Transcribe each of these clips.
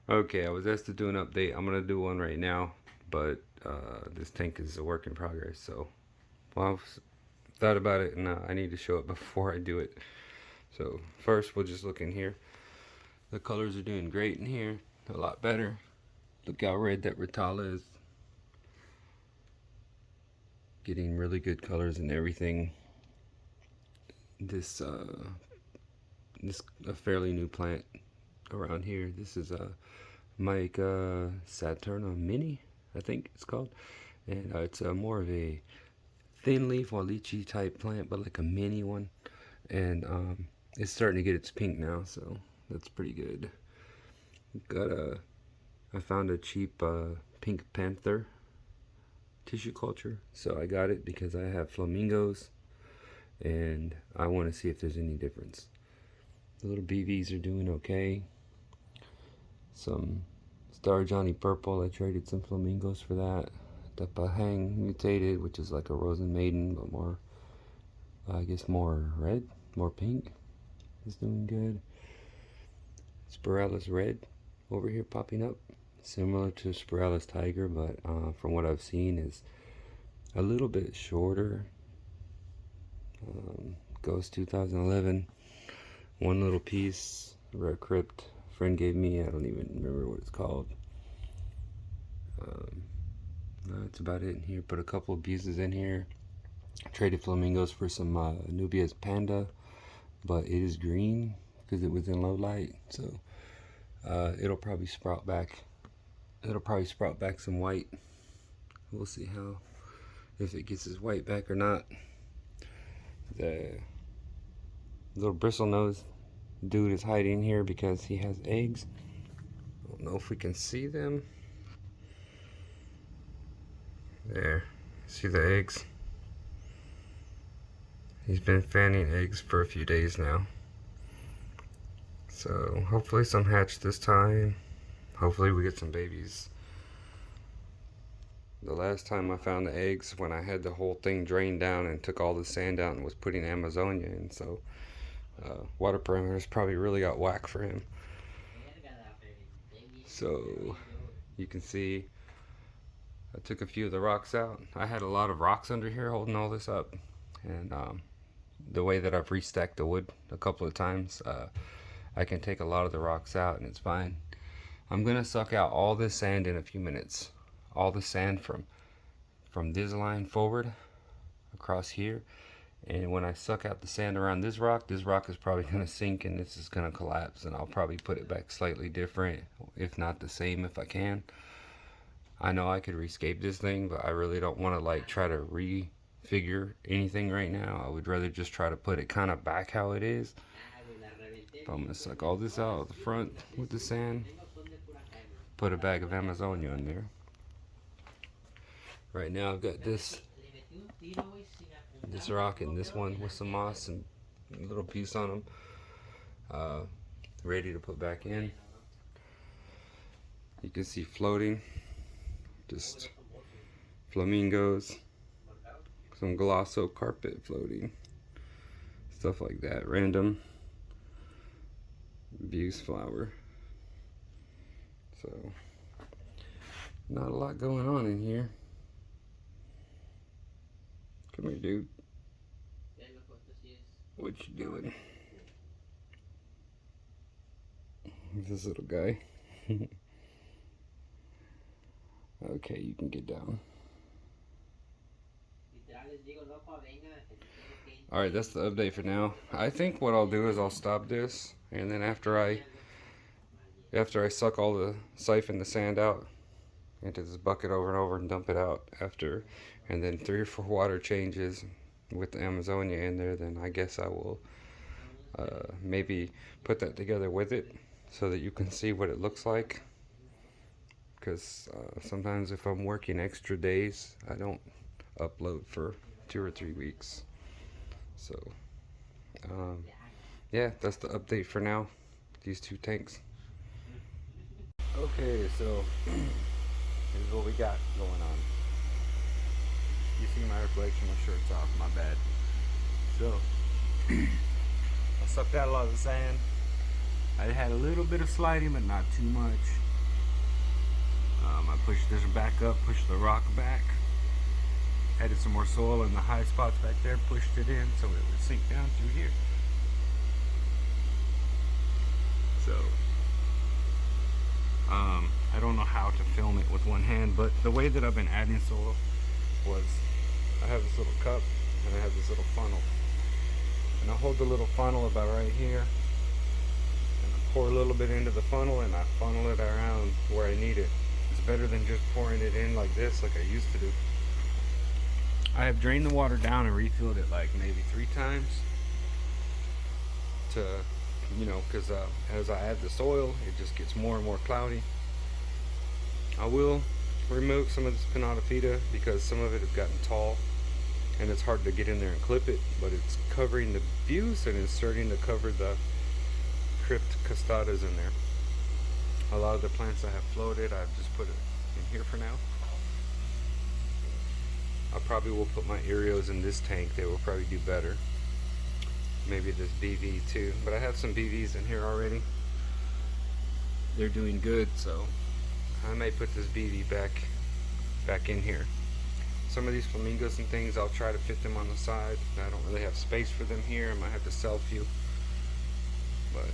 Okay, I was asked to do an update. I'm gonna do one right now, but this tank is a work in progress. So, well, I've thought about it, and I need to show it before I do it. So first, we'll just look in here. The colors are doing great in here, a lot better. Look how red that Ritala is. Getting really good colors and everything. This this a fairly new plant around here. This is a Mica Saturna Mini, I think it's called, and it's more of a thin leaf Walichi type plant, but like a mini one, and it's starting to get its pink now, so that's pretty good. Got a I found a cheap pink panther tissue culture, so I got it because I have flamingos, and I want to see if there's any difference. The little BVs are doing okay. Some Star Johnny Purple, I traded some flamingos for that. The Pahang Mutated, which is like a Rosen Maiden, but more, I guess more red, more pink, is doing good. Spiralis Red over here popping up. Similar to Spiralis Tiger, but from what I've seen is a little bit shorter. Ghost 2011. One little piece, Rare Crypt. Friend gave me, I don't even remember what it's called. That's about it in here. Put a couple of Buses in here. Traded flamingos for some Nubia's Panda, but it is green because it was in low light. So it'll probably sprout back. It'll probably sprout back some white. We'll see how, if it gets its white back or not. The little bristle nose dude is hiding here because he has eggs. I don't know if we can see them. There, see the eggs? He's been fanning eggs for a few days now. So hopefully some hatch this time. Hopefully we get some babies. The last time I found the eggs, when I had the whole thing drained down and took all the sand out and was putting Amazonia in, so water parameters probably really got whack for him. So you can see I took a few of the rocks out. I had a lot of rocks under here holding all this up, and the way that I've restacked the wood a couple of times, I can take a lot of the rocks out and it's fine. I'm gonna suck out all this sand in a few minutes. All the sand from this line forward across here, and when I suck out the sand around this rock is probably gonna sink and this is gonna collapse, and I'll probably put it back slightly different, if not the same, if I can. I know I could rescape this thing, but I really don't want to like try to refigure anything right now. I would rather just try to put it kind of back how it is. But I'm gonna suck all this out of the front with the sand. Put a bag of Amazonia in there. Right now I've got this rock and this one with some moss and a little piece on them, ready to put back in. You can see floating just flamingos, some Glosso carpet floating, stuff like that, random Buse flower. So not a lot going on in here. Come here, dude. What you doing? This little guy. Okay, you can get down. Alright, that's the update for now. I think what I'll do is I'll stop this, and then after I suck all the siphon the sand out into this bucket over and over and dump it out after, and then 3 or 4 water changes with the Amazonia in there, then I guess I will maybe put that together with it so that you can see what it looks like. Because sometimes if I'm working extra days, I don't upload for 2 or 3 weeks. So yeah, that's the update for now. These 2 tanks. Okay, so here's what we got going on. You see my reflection, my shirt's off, my bad. So I sucked out a lot of the sand. I had a little bit of sliding, but not too much. I pushed this back up, pushed the rock back, added some more soil in the high spots back there, pushed it in so it would sink down through here. So I don't know how to film it with one hand, but the way that I've been adding soil was I have this little cup and I have this little funnel, and I hold the little funnel about right here, and I pour a little bit into the funnel and I funnel it around where I need it. It's better than just pouring it in like this like I used to do. I have drained the water down and refilled it like maybe 3 times to, you know, because as I add the soil, it just gets more and more cloudy. I will remove some of this Pinnata fida because some of it has gotten tall and it's hard to get in there and clip it, but it's covering the views and it's starting to cover the crypt costadas in there. A lot of the plants I have floated, I've just put it in here for now. I probably will put my Erios in this tank. They will probably do better. Maybe this BV too, but I have some BVs in here already. They're doing good, so I may put this BV back in here. Some of these flamingos and things, I'll try to fit them on the side. I don't really have space for them here. I might have to sell a few. But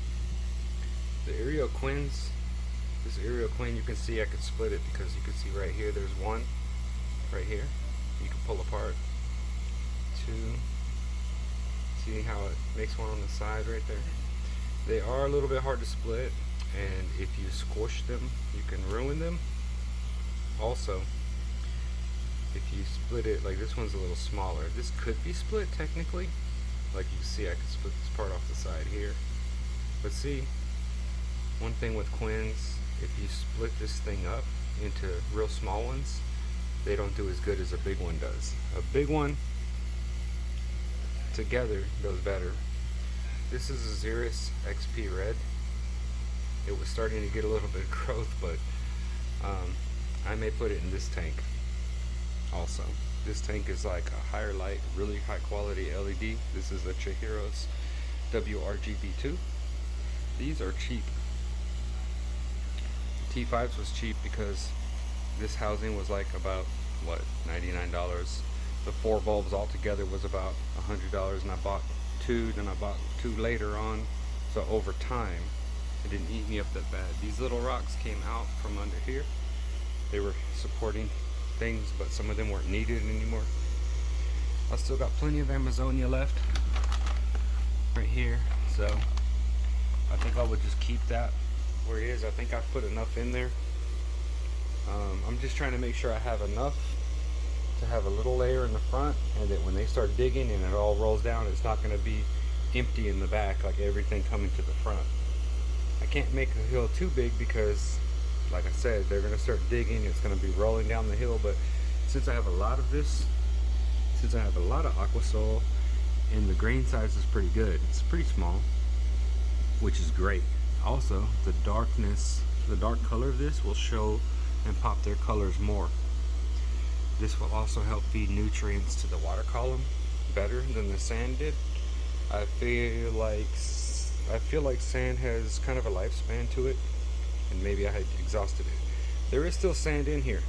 the Aerial Quins, this Aerial Quin, you can see I could split it because you can see right here, there's one right here. You can pull apart. 2. See how it makes one on the side right there? They are a little bit hard to split, and if you squish them, you can ruin them. Also, if you split it, like this one's a little smaller. This could be split technically. Like you can see, I could split this part off the side here. But see, one thing with quins, if you split this thing up into real small ones, they don't do as good as a big one does. A big one together goes better. This is a Xeris XP Red. It was starting to get a little bit of growth, but I may put it in this tank also. This tank is like a higher light, really high quality LED. This is a Chihiro's WRGB2. These are cheap. T5s was cheap because this housing was like about, what, $99. The 4 bulbs altogether was about $100, and I bought 2, then I bought 2 later on. So over time, it didn't eat me up that bad. These little rocks came out from under here. They were supporting things, but some of them weren't needed anymore. I still got plenty of Amazonia left right here, so I think I would just keep that where it is. I think I've put enough in there. I'm just trying to make sure I have enough to have a little layer in the front, and that when they start digging and it all rolls down, it's not going to be empty in the back like everything coming to the front. I can't make the hill too big because, like I said, they're going to start digging, it's going to be rolling down the hill. But since I have a lot of this, since I have a lot of aqua soil, and the grain size is pretty good, it's pretty small, which is great. Also, the darkness, the dark color of this will show and pop their colors more. This will also help feed nutrients to the water column better than the sand did. I feel like sand has kind of a lifespan to it, and maybe I had exhausted it. There is still sand in here.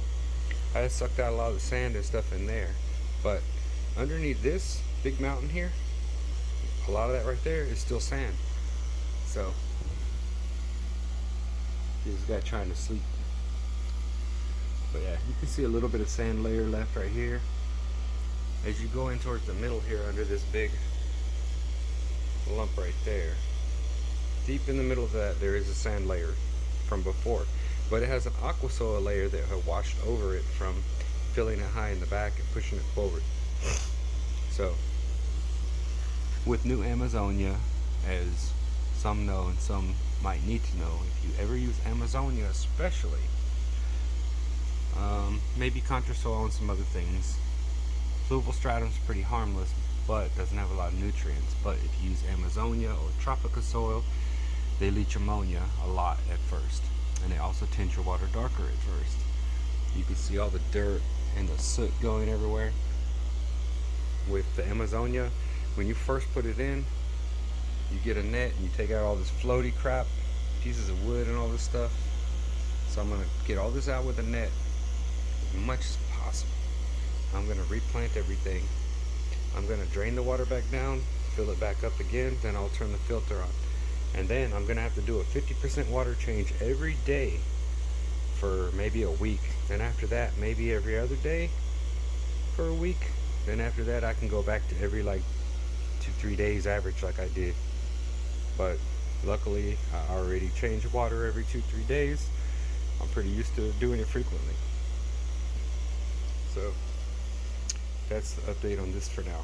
I had sucked out a lot of the sand and stuff in there, but underneath this big mountain here, a lot of that right there is still sand. So this guy trying to sleep. But yeah, you can see a little bit of sand layer left right here. As you go in towards the middle here, under this big lump right there, deep in the middle of that, there is a sand layer from before, but it has an aqua soil layer that had washed over it from filling it high in the back and pushing it forward. So with new Amazonia, as some know and some might need to know, if you ever use Amazonia especially, maybe Contrasoil and some other things. Fluvial stratum is pretty harmless, but doesn't have a lot of nutrients. But if you use Amazonia or Tropica soil, they leach ammonia a lot at first, and they also tint your water darker at first. You can see all the dirt and the soot going everywhere. With the Amazonia, when you first put it in, you get a net and you take out all this floaty crap, pieces of wood and all this stuff. So I'm gonna get all this out with a net as much as possible. I'm gonna replant everything. I'm gonna drain the water back down, fill it back up again, then I'll turn the filter on. And then I'm gonna have to do a 50% water change every day for maybe a week. Then after that, maybe every other day for a week. Then after that, I can go back to every like 2-3 days average like I did. But luckily, I already change water every 2-3 days. I'm pretty used to doing it frequently. So that's the update on this for now.